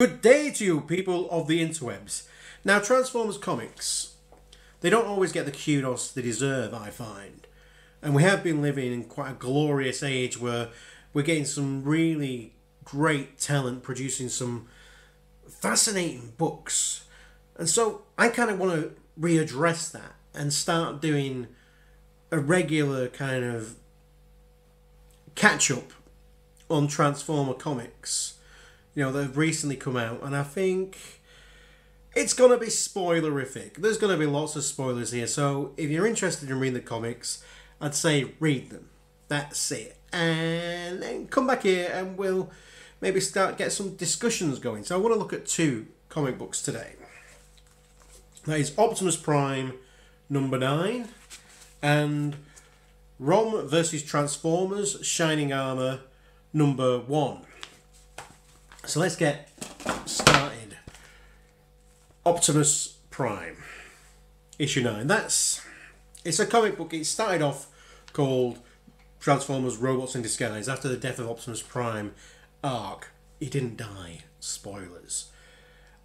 Good day to you, people of the interwebs. Now, Transformers comics, they don't always get the kudos they deserve, I find. And we have been living in quite a glorious age where we're getting some really great talent producing some fascinating books. And so I kind of want to readdress that and start doing a regular kind of catch-up on Transformer comics, you know, that have recently come out, and I think it's going to be spoilerific. There's going to be lots of spoilers here, so if you're interested in reading the comics, I'd say read them. That's it. And then come back here and we'll maybe get some discussions going. So I want to look at two comic books today. That is Optimus Prime number 9 and Rom Vs Transformers Shining Armor number 1. So let's get started. Optimus Prime, issue 9. It's a comic book. It started off called Transformers Robots in Disguise after the death of Optimus Prime arc. He didn't die. Spoilers.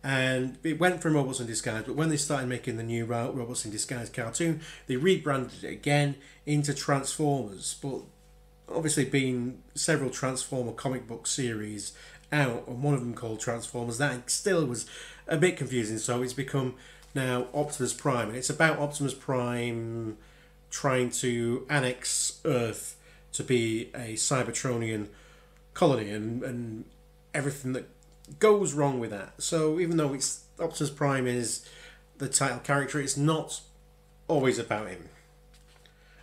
And it went from Robots in Disguise, but when they started making the new Robots in Disguise cartoon, they rebranded it again into Transformers. But obviously being several Transformer comic book series out, and one of them called Transformers, that still was a bit confusing, so it's become now Optimus Prime, and it's about Optimus Prime trying to annex Earth to be a Cybertronian colony, and everything that goes wrong with that. So even though it's Optimus Prime is the title character, it's not always about him,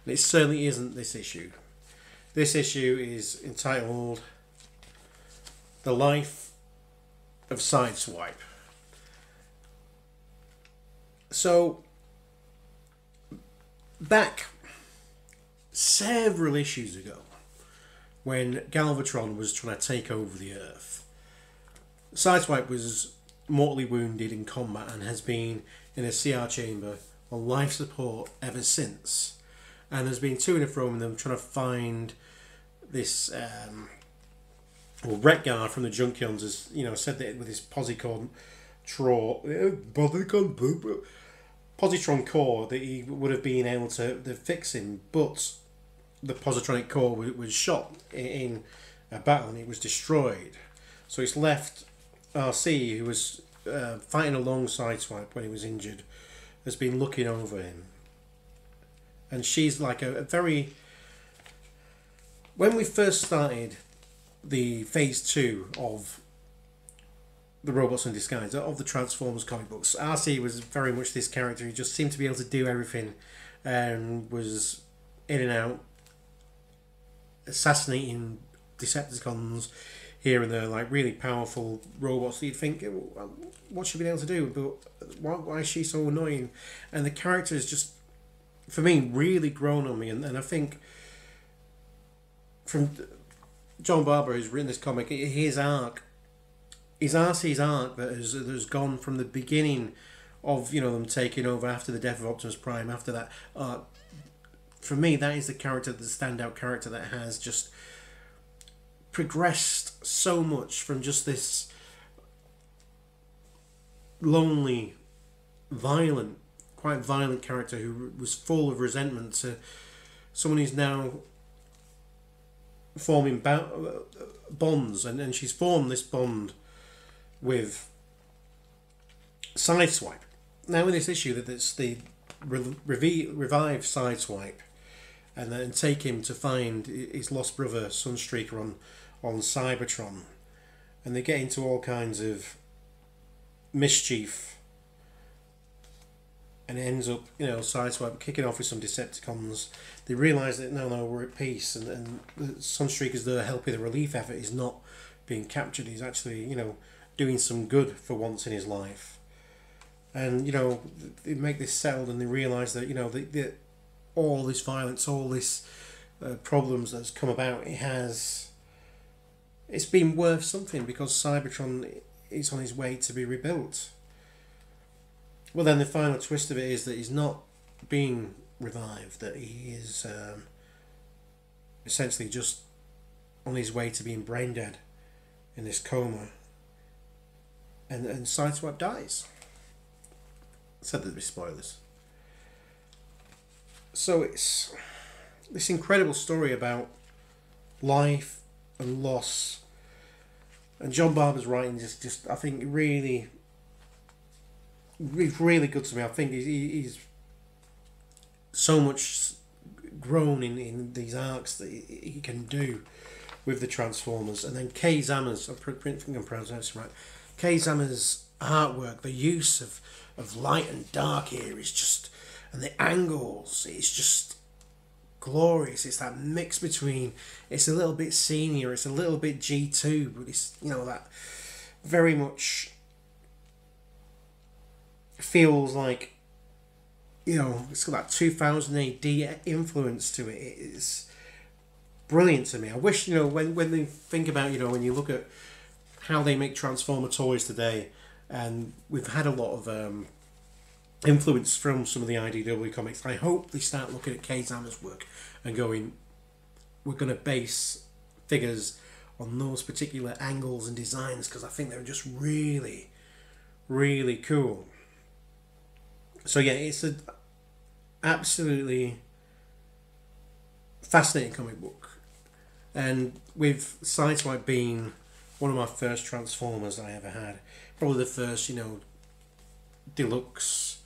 and it certainly isn't this issue. This issue is entitled The Life of Sideswipe. So, back several issues ago, when Galvatron was trying to take over the Earth, Sideswipe was mortally wounded in combat and has been in a CR chamber on life support ever since, and has been to and fro with them trying to find this Retgar from the Junkions has, said that with his Positron core that he would have been able to fix him, but the positronic core was shot in a battle and it was destroyed. So it's left RC, who was fighting alongside Swipe when he was injured, has been looking over him. And she's like a very... When we first started the phase 2 of the Robots in Disguise, of the Transformers comic books, RC was very much this character who just seemed to be able to do everything and was in and out, assassinating Decepticons here and there, like really powerful robots that you'd think, what should we be able to do? But why is she so annoying? And the character is just, for me, really grown on me, and I think from John Barber, who's written this comic, his arc is RC's arc that has gone from the beginning of them taking over after the death of Optimus Prime. After that arc, for me, that is the standout character that has just progressed so much from just this lonely, quite violent character who was full of resentment to someone who's now forming bonds, and she's formed this bond with Sideswipe. Now in this issue, that it's the revive Sideswipe and then take him to find his lost brother Sunstreaker on Cybertron, and they get into all kinds of mischief, and it ends up Sideswipe kicking off with some Decepticons. They realise that no, we're at peace, and Sunstreaker's there helping the relief effort. He's not being captured. He's actually doing some good for once in his life. And they make this settled, and they realise that all this violence, all this problems that's come about, it's been worth something, because Cybertron is on his way to be rebuilt. Well, then the final twist of it is that he's not being revived, that he is essentially just on his way to being brain dead in this coma. and Sideswipe dies. Said there'd be spoilers. So it's this incredible story about life and loss. And John Barber's writing just I think really good to me. I think he's so much grown in these arcs that he can do with the Transformers. And then Kay Zammer's, I think I'm pronouncing right, Kay Zammer's artwork, the use of light and dark here is just, and the angles, it's just glorious. It's that mix between, it's a little bit senior, it's a little bit G2, but it's, you know, that very much feels like, you know, it's got that 2000 AD influence to it. It's brilliant to me. I wish, you know, when they think about, you know, when you look at how they make Transformer toys today, and we've had a lot of influence from some of the IDW comics, I hope they start looking at Kay Zammer's work and going, we're going to base figures on those particular angles and designs, because I think they're just really, really cool. So yeah, it's an absolutely fascinating comic book. And with Sideswipe being one of my first Transformers I ever had, probably the first, you know, deluxe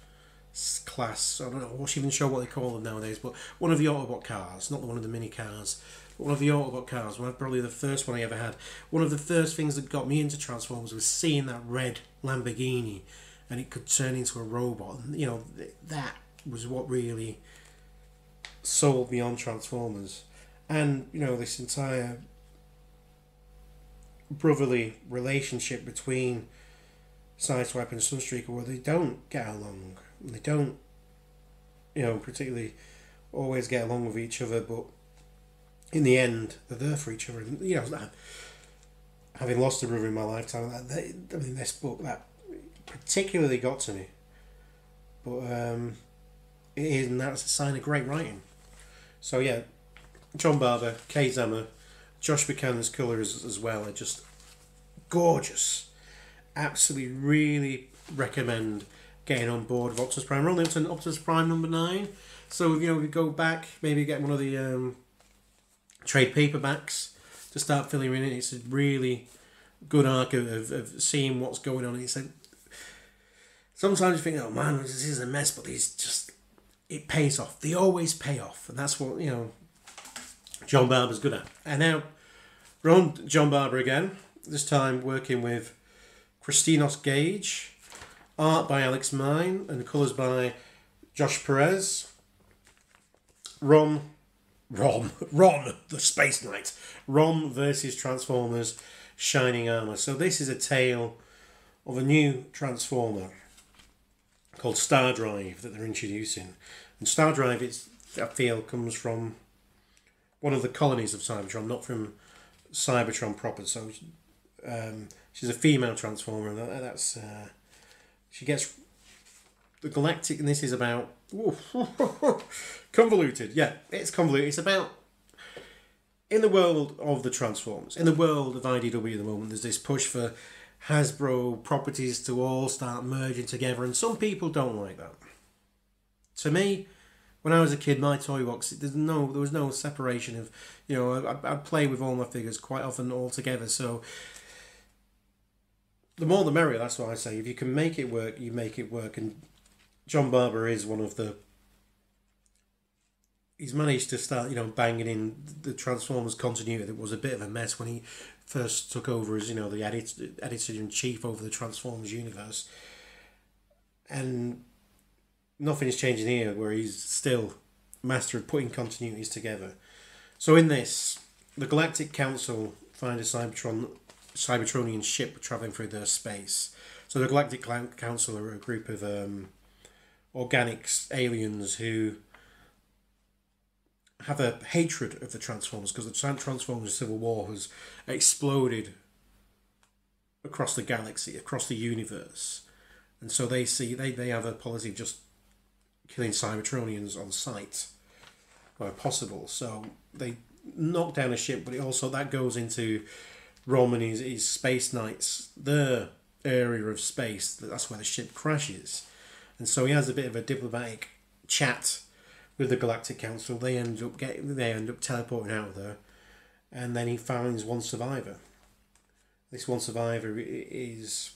class, I don't know, I'm not even sure what they call them nowadays, but one of the Autobot cars, not one of the mini cars, but one of the Autobot cars, probably the first one I ever had. One of the first things that got me into Transformers was seeing that red Lamborghini, and it could turn into a robot. And, you know, that was what really sold me on Transformers. And, you know, this entire brotherly relationship between Sideswipe and Sunstreaker, where they don't get along. They don't, you know, particularly always get along with each other, but in the end, they're there for each other. And, you know, having lost a brother in my lifetime, I mean, this book, that particularly got to me. But it is, and that's a sign of great writing. So yeah, John Barber, Kay Zammer, Josh Buchanan's colours as well are just gorgeous. Absolutely, really recommend getting on board with Optimus Prime. We're only up to Optimus Prime number 9. So, you know, we go back, maybe get one of the trade paperbacks to start filling in. It's a really good arc of seeing what's going on. It's like, sometimes you think, oh man, this is a mess, but it's just, it pays off. They always pay off. And that's what, you know, John Barber's good at. And now, we're on John Barber again, this time working with Christinos Gage, art by Alex Mine, and colours by Josh Perez. Rom, the Space Knight. Rom Vs Transformers, Shining Armour. So this is a tale of a new Transformer called Star Drive that they're introducing. And Star Drive, I feel, comes from one of the colonies of Cybertron, not from Cybertron proper. So she's a female Transformer, and that's she gets the galactic, and this is about convoluted. Yeah, it's convoluted. It's about, in the world of the Transformers, in the world of IDW at the moment, there's this push for Hasbro properties to all start merging together, and some people don't like that. To me, when I was a kid, my toy box, there was no separation of, you know, I'd play with all my figures quite often all together. So the more the merrier, that's what I say. If you can make it work, you make it work. And John Barber is one of the, he's managed to start, you know, banging in the Transformers continuity that was a bit of a mess when he first took over as, you know, the editor-in-chief over the Transformers universe. And nothing's changing here, where he's still master of putting continuities together. So in this, the Galactic Council find a Cybertronian ship travelling through their space. So the Galactic Council are a group of organics, aliens, who have a hatred of the Transformers, because the Transformers Civil War has exploded across the galaxy, across the universe. And so they have a policy of just killing Cybertronians on sight where possible. So they knock down a ship, but it also, that goes into Rom and his Space Knights. Their area of space. That's where the ship crashes. And so he has a bit of a diplomatic chat with the Galactic Council. They end up teleporting out of there, and then he finds one survivor. This one survivor is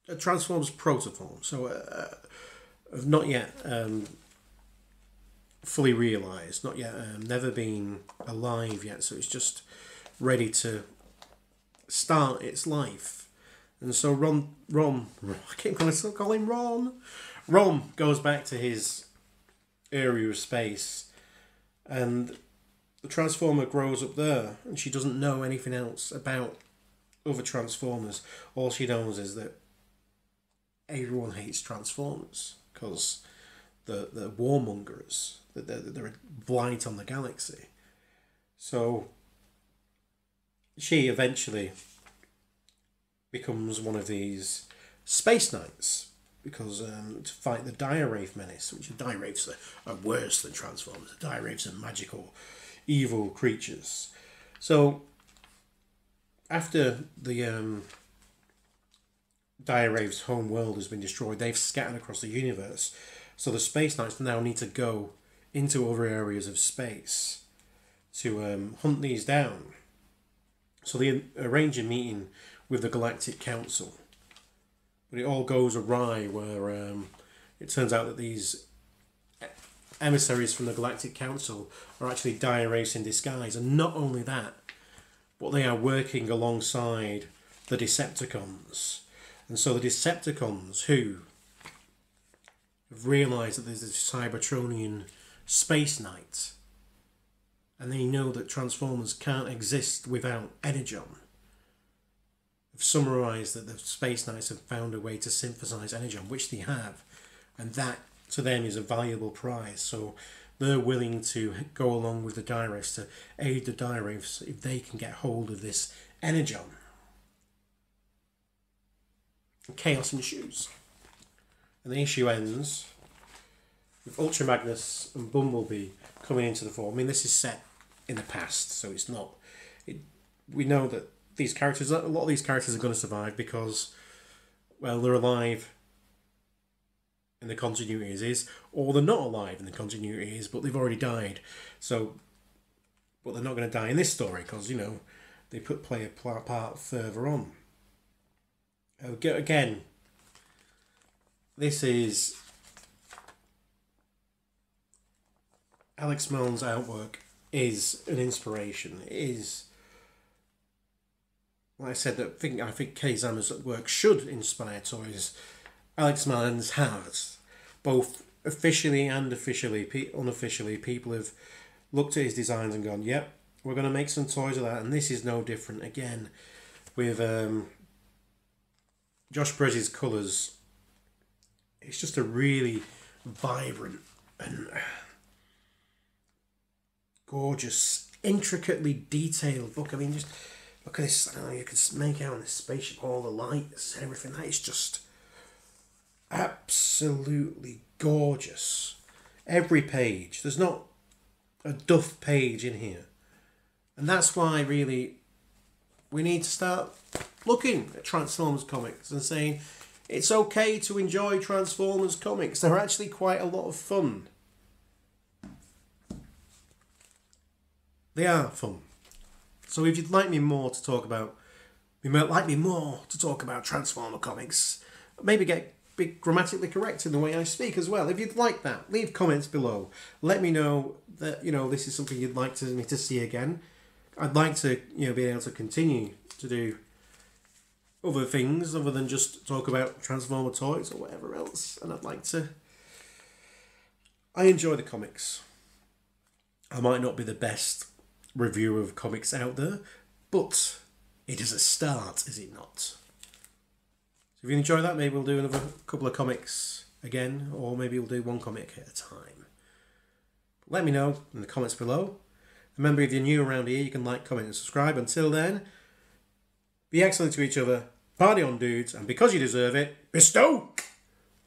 a Transformers protoform, so not yet fully realised, not yet, never been alive yet, so it's just ready to start its life. And so Rom, I keep going to call him Ron. Rom goes back to his area of space, and the Transformer grows up there, and she doesn't know anything else about other Transformers. All she knows is that everyone hates Transformers because the warmongers, they're a blight on the galaxy. So she eventually becomes one of these space knights because to fight the Dire Wraith menace, which Dire Wraiths are worse than Transformers. The Dire Wraiths are magical, evil creatures. So after the Dire Wraith's home world has been destroyed, they've scattered across the universe. So the Space Knights now need to go into other areas of space to hunt these down. So they arrange a meeting with the Galactic Council. But it all goes awry where it turns out that these emissaries from the Galactic Council are actually Dire Wraiths in disguise. And not only that, but they are working alongside the Decepticons. And so the Decepticons, who have realised that there's this Cybertronian Space Knight, and they know that Transformers can't exist without Energon, have summarised that the Space Knights have found a way to synthesise Energon, which they have, and that to them is a valuable prize. So they're willing to go along with the Dire Wraiths to aid the Dire Wraiths if they can get hold of this Energon. And chaos ensues. And the issue ends with Ultra Magnus and Bumblebee coming into the fore. I mean, this is set in the past, so it's not... we know that these characters, a lot of these characters are going to survive because, well, they're alive in the continuity as is, or they're not alive in the continuity as is, but they've already died. So, but they're not going to die in this story because, you know, they play a part further on. Again, this is Alex Milne's artwork is an inspiration. It is, like I said, I think Kay Zama's work should inspire toys. Alex Milne's has, both officially and unofficially. People have looked at his designs and gone, "Yep, we're going to make some toys of that." And this is no different. Again, with Josh Perez's colours, it's just a really vibrant and gorgeous, intricately detailed book. I mean, just look at this. You can make out in this spaceship all the lights and everything. That is just absolutely gorgeous. Every page. There's not a duff page in here. And that's why, really, we need to start looking at Transformers comics and saying it's okay to enjoy Transformers comics. They're actually quite a lot of fun. They are fun. So if you'd like me more to talk about, Transformer comics, maybe be grammatically correct in the way I speak as well. If you'd like that, leave comments below. Let me know that, you know, this is something you'd like me to see again. I'd like to, you know, be able to continue to do other things other than just talk about Transformer toys or whatever else. And I enjoy the comics. I might not be the best reviewer of comics out there, but it is a start, is it not? So if you enjoy that, maybe we'll do another couple of comics again, or maybe we'll do one comic at a time. Let me know in the comments below. Remember, if you're new around here, you can like, comment and subscribe. Until then, be excellent to each other, party on dudes, and because you deserve it, bestow!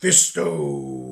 Bestow!